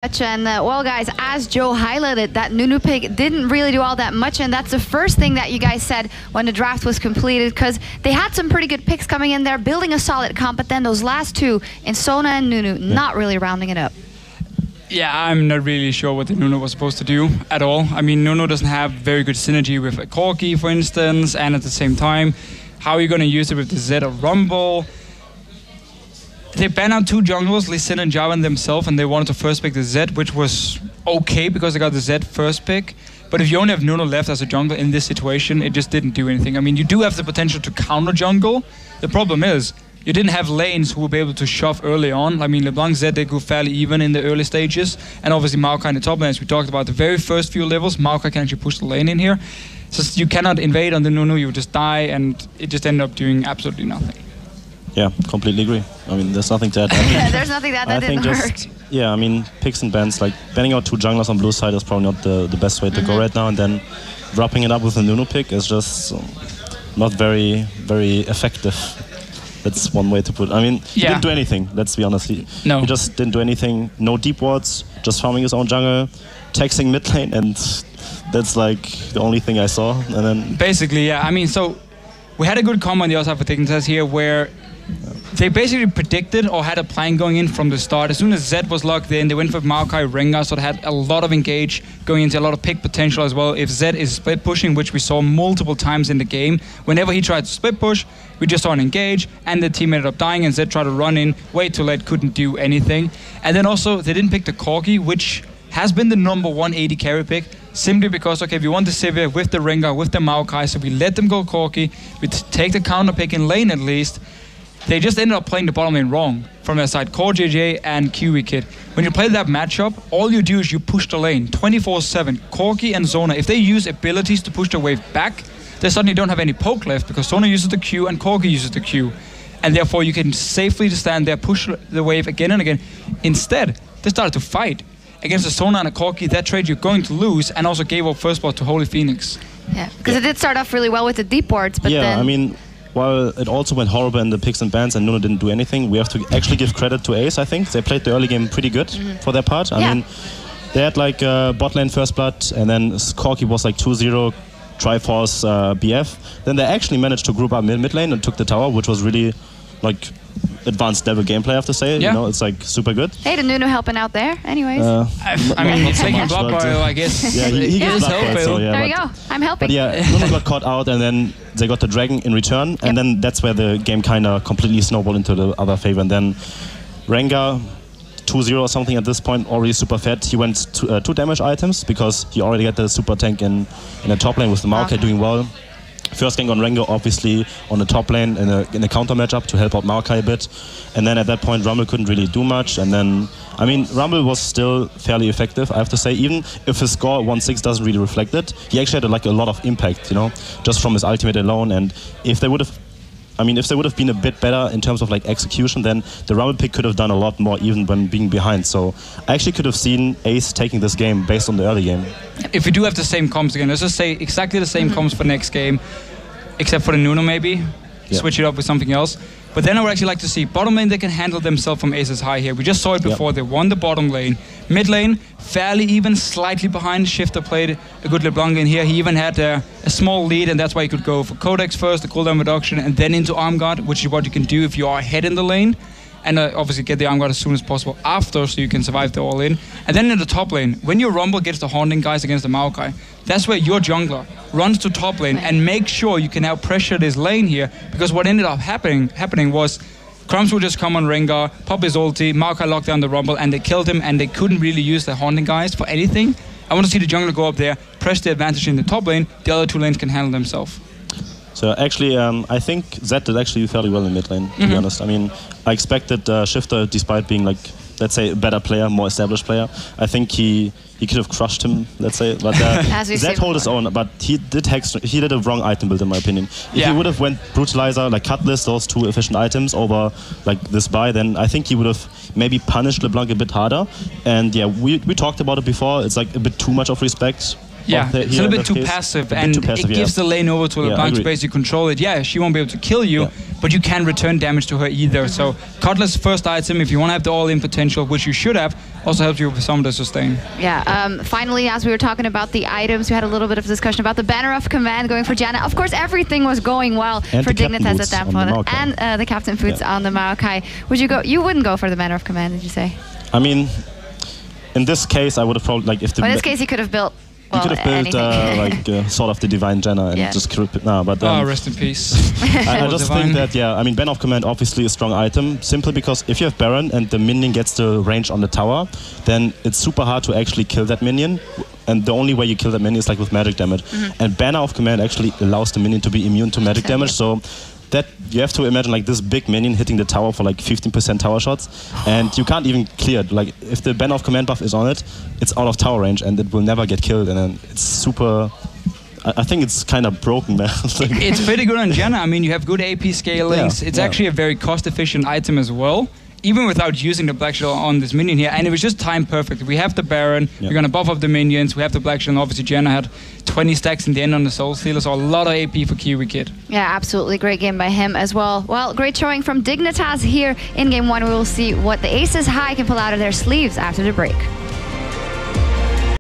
And well, guys, as Joe highlighted, that Nunu pick didn't really do all that much, and that's the first thing that you guys said when the draft was completed, because they had some pretty good picks coming in there, building a solid comp, but then those last two, in Sona and Nunu, not really rounding it up. Yeah, I'm not really sure what the Nunu was supposed to do at all. I mean, Nunu doesn't have very good synergy with a Corki, for instance, and at the same time, how are you going to use it with the Zed or Rumble? They banned out two junglers, Lee Sin and Jarvan themselves, and they wanted to first pick the Zed, which was okay because they got the Zed first pick. But if you only have Nunu left as a jungler in this situation, it just didn't do anything. I mean, you do have the potential to counter jungle. The problem is, you didn't have lanes who would be able to shove early on. I mean, LeBlanc Zed, they grew fairly even in the early stages. And obviously Maokai in the top lane, as we talked about, the very first few levels, Maokai can actually push the lane in here. So you cannot invade on the Nunu, you just die, and it just ended up doing absolutely nothing. Yeah, completely agree. I mean, there's nothing to add. I mean, there's nothing that didn't work. Yeah, I mean, picks and bans, like banning out two junglers on blue side is probably not the best way to go right now, and then wrapping it up with a Nunu pick is just not very, very effective. That's one way to put it. I mean, he didn't do anything, let's be honest. He just didn't do anything. No deep wards, just farming his own jungle, taxing mid lane, and that's like the only thing I saw. And then basically, yeah, I mean, so we had a good combo on the other side for Dignitas here where they basically predicted or had a plan going in from the start. As soon as Zed was locked in, they went for Maokai Rengar, so they had a lot of engage going into a lot of pick potential as well. If Zed is split pushing, which we saw multiple times in the game, whenever he tried to split push, we just saw an engage, and the team ended up dying, and Zed tried to run in way too late, couldn't do anything. And then also, they didn't pick the Corki, which has been the #1 AD carry pick, simply because, okay, if you want the Sivir with the Rengar, with the Maokai, so we let them go Corki, we take the counter pick in lane at least. They just ended up playing the bottom lane wrong from their side. Core JJ and Kiwi Kid. When you play that matchup, all you do is you push the lane 24/7. Corki and Zona, if they use abilities to push the wave back, they suddenly don't have any poke left because Zona uses the Q and Corki uses the Q. And therefore you can safely stand there, push the wave again and again. Instead, they started to fight. Against a Zona and a Corki, that trade you're going to lose, and also gave up first blood to Holy Phoenix. Yeah, because it did start off really well with the deep wards, but then... I mean, while it also went horrible in the picks and bans and Nunu didn't do anything, we have to actually give credit to Ace, I think. They played the early game pretty good for their part. I mean, they had like bot lane first blood, and then Corki was like 2-0, Triforce BF. Then they actually managed to group up mid lane and took the tower, which was really like advanced level gameplay, I have to say. You know, it's like super good. Hey, the Nunu helping out there, anyways. I mean, he's taking blood boil, I guess. Yeah, he gets blood boil, so yeah. There you go, I'm helping. But yeah, Nunu got caught out, and then they got the dragon in return, and then that's where the game kind of completely snowballed into the other favor. And then Rengar, 2-0 or something at this point, already super fed. He went to 2 damage items because he already got the super tank in the top lane with the Maokai doing well. First gank on Rengar, obviously, on the top lane in a counter matchup to help out Maokai a bit. And then at that point, Rumble couldn't really do much. And then, I mean, Rumble was still fairly effective, I have to say. Even if his score 1-6 doesn't really reflect it, he actually had like a lot of impact, you know, just from his ultimate alone. And if they would have, I mean, if they would have been a bit better in terms of like execution, then the Rumble pick could have done a lot more even when being behind. So I actually could have seen Ace taking this game based on the early game. If we do have the same comps again, let's just say exactly the same comps for next game, except for the Nunu maybe, switch it up with something else. But then I would actually like to see bottom lane, they can handle themselves from Ace's high here. We just saw it before, they won the bottom lane. Mid lane, fairly even, slightly behind. Shifter played a good LeBlanc in here. He even had a small lead, and that's why you could go for Codex first, the cooldown reduction, and then into Arm Guard, which is what you can do if you are ahead in the lane. And obviously get the Arm Guard as soon as possible after, so you can survive the all-in. And then in the top lane, when your Rumble gets the Haunting guys against the Maokai, that's where your jungler runs to top lane and make sure you can now pressure this lane here, because what ended up happening was Crumbs would just come on Rengar, pop his ulti, Maokai locked down the Rumble, and they killed him, and they couldn't really use the Haunting guys for anything. I want to see the jungler go up there, press the advantage in the top lane, the other two lanes can handle themselves. So actually, I think Zed did actually fairly well in mid lane, to be honest. I mean, I expected Shifter, despite being like, let's say, a better player, more established player, I think he could have crushed him, let's say. But Zed hold his own, but he did a wrong item build in my opinion. If he would have went Brutalizer, like Cutlass, those 2 efficient items over like this buy, then I think he would have maybe punished LeBlanc a bit harder. And yeah, we talked about it before, it's like a bit too much of respect Yeah, of the it's a hero little in bit too this case. passive, A bit and too passive, it gives the lane over to Yeah, LeBlanc to agreed. basically control it. Yeah, she won't be able to kill you, but you can return damage to her either. So Cutlass first item, if you want to have the all-in potential, which you should have, also helps you with some of the sustain. Yeah, finally, as we were talking about the items, we had a little bit of discussion about the Banner of Command going for Janna. Of course, everything was going well And for the captain Dignitas at boots that on the point. Maokai. And the Captain Boots on the Maokai. Would you go? You wouldn't go for the Banner of Command, did you say? I mean, in this case, I would have probably like if the Well, in this case, you could have built. Well, you could have built sort of the Divine Janna and just creep it now, but rest in peace. I just think that I mean, Banner of Command obviously a strong item simply because if you have Baron and the minion gets the range on the tower, then it's super hard to actually kill that minion. And the only way you kill that minion is like with magic damage. And Banner of Command actually allows the minion to be immune to magic damage. So that you have to imagine like this big minion hitting the tower for like 15% tower shots, and you can't even clear it. Like if the Banner of Command buff is on it, it's out of tower range and it will never get killed. And then it's super. I think it's kind of broken, man. It's pretty good on Janna. I mean, you have good AP scalings. It's actually a very cost-efficient item as well, even without using the Black Shell on this minion here. And it was just timed perfect. We have the Baron, we're going to buff up the minions, we have the Black Shell, and obviously Janna had 20 stacks in the end on the Soul Stealer, so a lot of AP for Kiwi Kid. Yeah, absolutely. Great game by him as well. Well, great showing from Dignitas here in Game 1. We will see what the Aces High can pull out of their sleeves after the break.